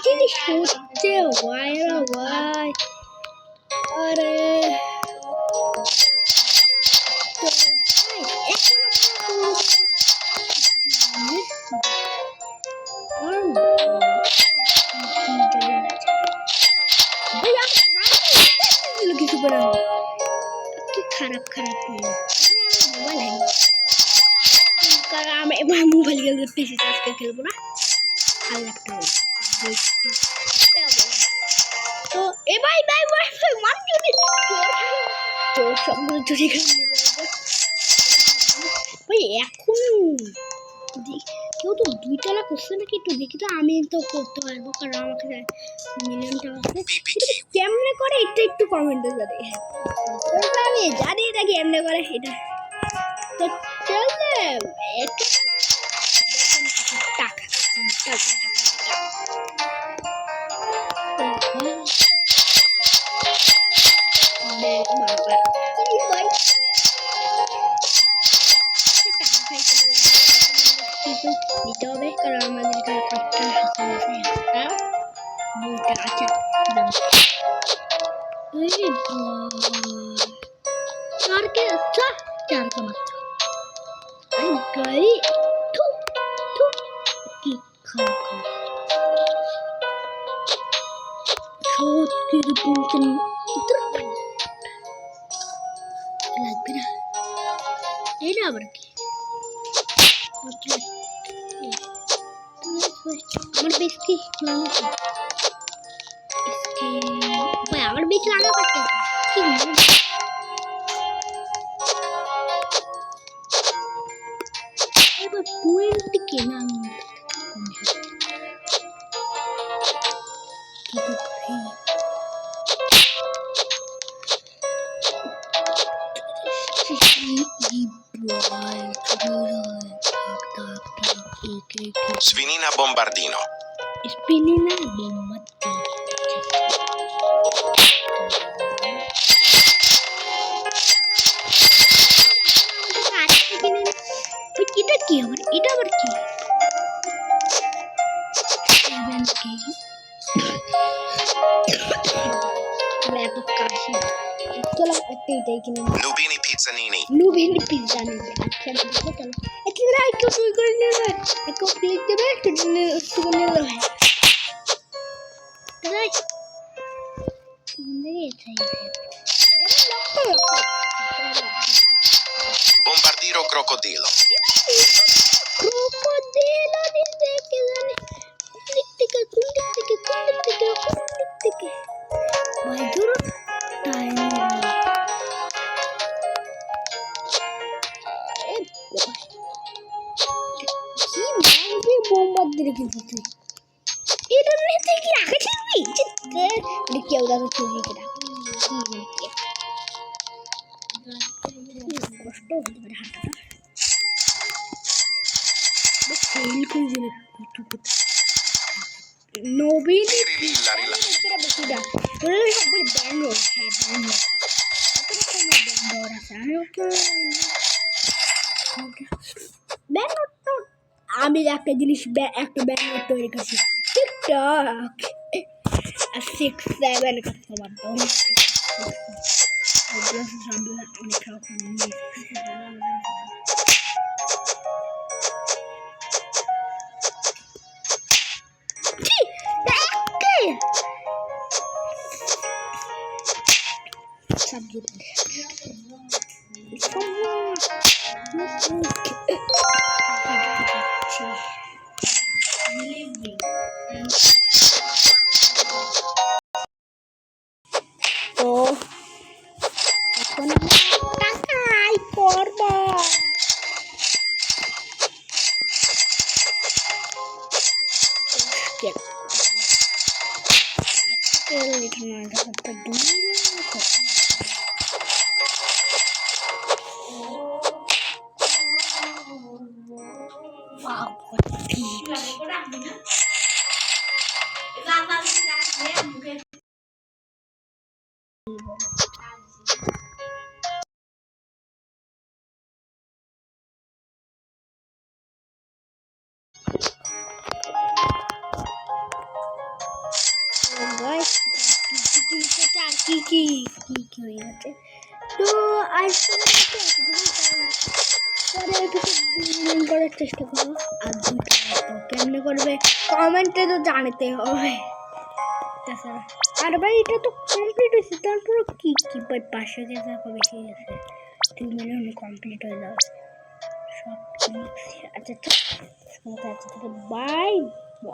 জিনিস হচ্ছে ভাই ভাই। আরে তো কিছু করে কি খারাপ খারাপ মোবাইল কারণ আমি মোবাইল খেলতে বেশি আজকে খেলবো না আর একটা তো এ ভাই ভাই ভাই মান যদি তো সবগুলো চুরি করে নেবে ভাই এখন কেউ তো 2 টাকা করছে নাকি একটু দেখি তো আমি তো করতে পারবো কারণ আমাকে মিলিয়ন টাকা কেমনে করে এটা একটু কমেন্টে জানি আমি জানি না কেমনে করে এটা তো চলে টাকা দিতে হবে কারণ আমাদের কয়েকটা দুটা আছে চারকে চারটা মাত্র গাড়ি কি খারাপ খারাপ সত্যি লাগবে না এটা আবার কি আমার বেশ কি আমার বেশ লাগা করতে কি এবার 20 কেনা Sfinina Bombardino. Spinina Bombardino. এটা কি আবার এটা আবার কি Nubini Pizzanini. Nubini Pizzanini. Ecco clic deve Bombardiro crocodilo. Crocodilo bombardiere কিন্তু তুই এটা নিতে কি রাখে ছিলি এটা কেউ দাদা চুরি করে কষ্ট হতে পারে হাতটা ফেল করে দিলে নবীন তোরা বেশি দা তোরা সব বলে ব্যান্ড হ্যাঁ ব্যান্ড ব্যান্ড আমি একটা জিনিস একটা ব্যান্ড তৈরি করছি টিকটক 6-7 কাস্টমার অনেক রকম তো এখন টাকাই করব Wow, what a গাইস আর কি কি কি কি হয়ে গেছে তো আজকে পরে কিছু মিলিয়ন করার চেষ্টা করবো আর দুটো তো কেমনে করবে কমেন্টে তো জানাতে হবে তাছাড়া আর ভাই এটা তো কমপ্লিট হয়েছে তারপর কি কি ভাই 500 কে টাকা বেশি গেছে 2 মিলিয়ন কমপ্লিট হয়ে যাবে সব আচ্ছা আচ্ছা বাই